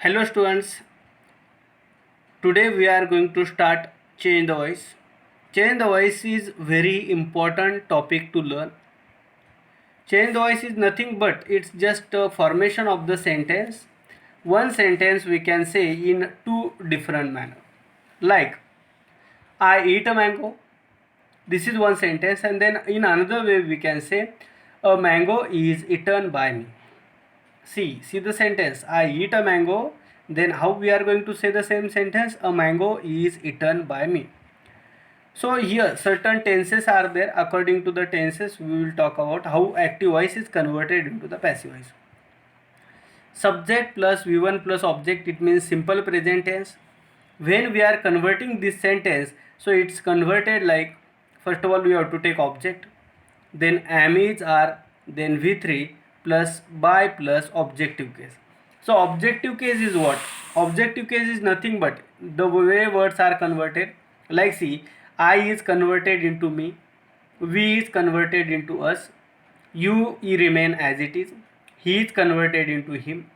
Hello students, today we are going to start change the voice. Change the voice is very important topic to learn. Change the voice is nothing but it's just a formation of the sentence. One sentence we can say in two different manner. Like I eat a mango. This is one sentence, and then in another way we can say a mango is eaten by me. See the sentence. I eat a mango. Then how we are going to say the same sentence? A mango is eaten by me. So here certain tenses are there. According to the tenses, we will talk about how active voice is converted into the passive voice. Subject plus V1 plus object, it means simple present tense. When we are converting this sentence, so it's converted like, first of all we have to take object, then am is are, then V3 plus by plus objective case. So objective case is what? Objective case is nothing but the way words are converted. Like see, I is converted into me, we is converted into us, you remain as it is, he is converted into him,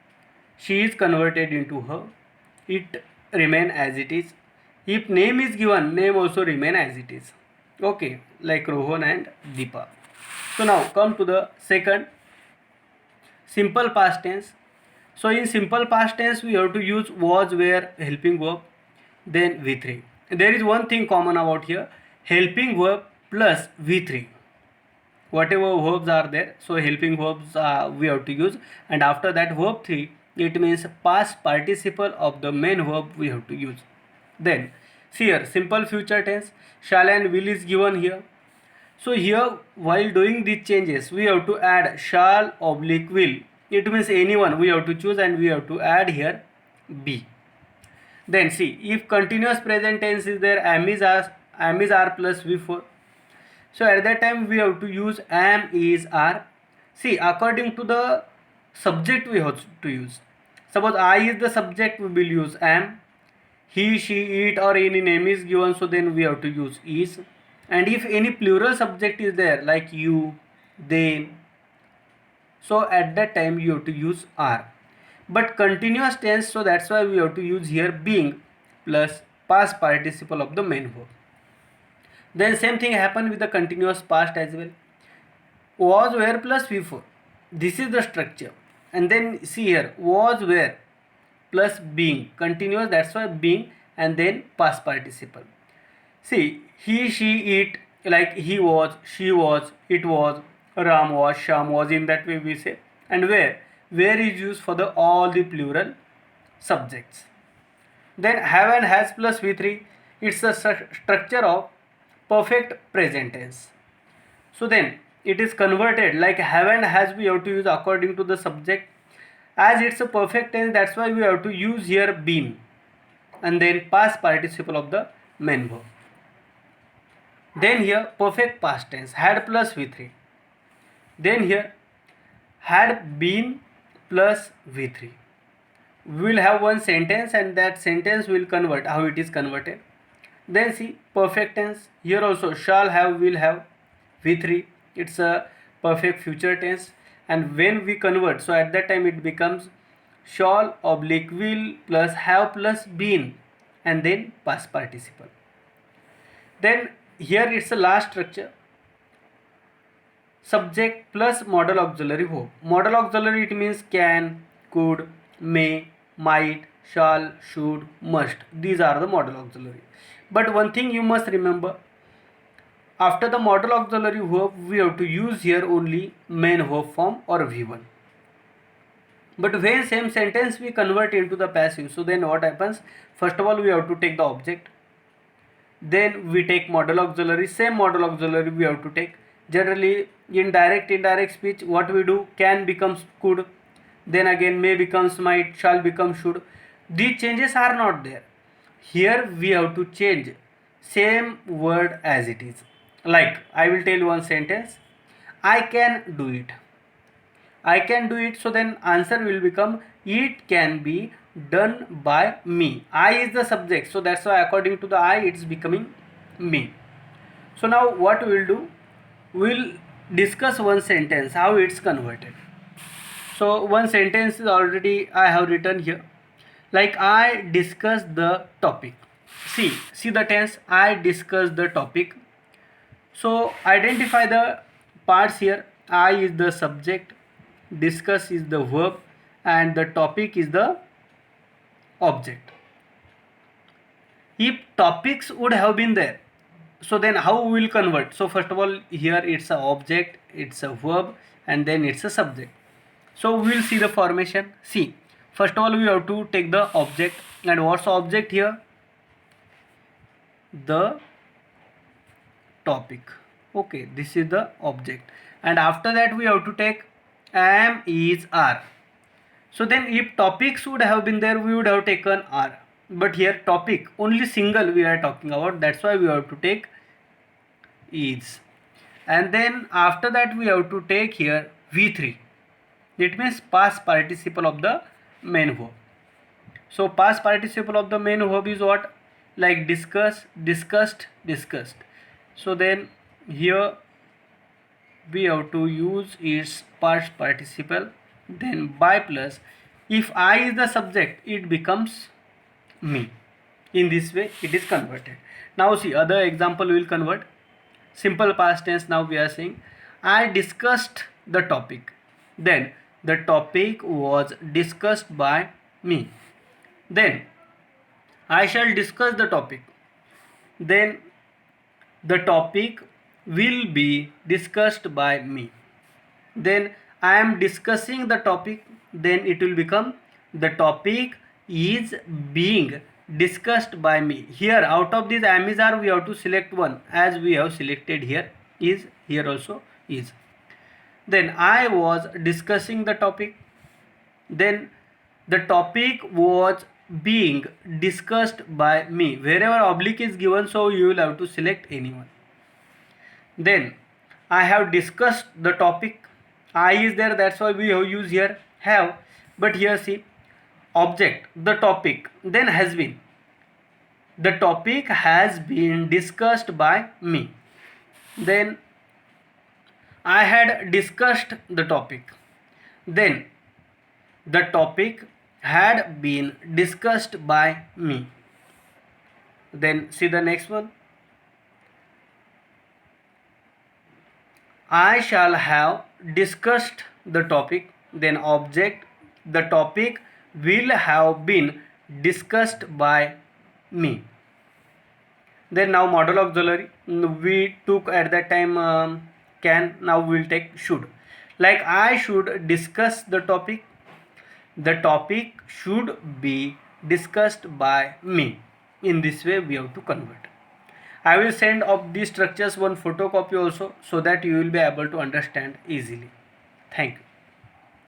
she is converted into her, it remain as it is. If name is given, name also remain as it is. Okay, like Rohan and Deepa. So now come to the second, simple past tense. So in simple past tense we have to use was, were, helping verb, then V3. There is one thing common about here, helping verb plus V3. Whatever verbs are there, so helping verbs we have to use, and after that verb 3, it means past participle of the main verb we have to use. Then see here, simple future tense, shall and will is given here. So here while doing these changes we have to add shall oblique will. It means anyone we have to choose, and we have to add here be. Then see, if continuous present tense is there, am is are plus V4. So at that time we have to use am is are. See, according to the subject we have to use. Suppose I is the subject, we will use am. He, she, it or any name is given, so then we have to use is. And if any plural subject is there like you, they, so at that time you have to use are. But continuous tense, so that's why we have to use here being plus past participle of the main verb. Then same thing happen with the continuous past as well. Was, were plus V4. This is the structure. And then see here, was, were plus being. Continuous, that's why being, and then past participle. See, he, she, it, like he was, she was, it was, Ram was, Sham was, in that way we say. And where? Where is used for the all the plural subjects. Then have and has plus V3, it's the structure of perfect present tense. So then it is converted like have and has we have to use according to the subject. As it's a perfect tense, that's why we have to use here been, and then past participle of the main verb. Then here perfect past tense, had plus V3. Then here had been plus V3. We will have one sentence, and that sentence will convert how it is converted. Then see perfect tense, here also shall have, will have, V3. It's a perfect future tense, and when we convert, so at that time it becomes shall oblique will plus have plus been, and then past participle. Then here it's the last structure, subject plus modal auxiliary verb. Modal auxiliary, it means can, could, may, might, shall, should, must. These are the modal auxiliary. But one thing you must remember, after the modal auxiliary verb we have to use here only main verb form or V1. But when same sentence we convert into the passive, so then what happens? First of all we have to take the object, then we take modal auxiliary, same modal auxiliary we have to take. Generally in direct indirect speech what we do, can becomes could, then again may becomes might, shall become should. These changes are not there. Here we have to change same word as it is. Like I will tell you one sentence, I can do it. I can do it, so then answer will become it can be done by me. I is the subject, so that's why according to the I it's becoming me. So now what we will do, we will discuss one sentence how it's converted. So one sentence is already I have written here. Like I discussed the topic. See the tense, I discussed the topic. So identify the parts here. I is the subject, discuss is the verb, and the topic is the object. If topics would have been there, so then how we will convert? So first of all, here it's a object, it's a verb, and then it's a subject. So we will see the formation. See, first of all we have to take the object, and what's the object here? The topic. Okay, this is the object, and after that we have to take am, is, are. So then if topics would have been there, we would have taken are, but here topic only single we are talking about, that's why we have to take is. And then after that we have to take here v3, it means past participle of the main verb. So past participle of the main verb is what? Like discuss, discussed, discussed. So then here we have to use its past participle, then by plus, if I is the subject, it becomes me. In this way it is converted. Now see, other example we will convert. Simple past tense, now we are saying I discussed the topic, then the topic was discussed by me. Then I shall discuss the topic, then the topic will be discussed by me. Then I am discussing the topic, then it will become the topic is being discussed by me. Here out of these am, is, are, we have to select one, as we have selected here is, here also is. Then I was discussing the topic, then the topic was being discussed by me. Wherever oblique is given, so you will have to select anyone. Then I have discussed the topic, I is there, that's why we have used here have. But here see, object the topic, then has been, the topic has been discussed by me. Then I had discussed the topic, then the topic had been discussed by me. Then see the next one, I shall have discussed the topic, then object the topic will have been discussed by me. Then now model auxiliary we took at that time can, now we will take should. Like I should discuss the topic should be discussed by me. In this way we have to convert. I will send of these structures one photocopy also, so that you will be able to understand easily. Thank you.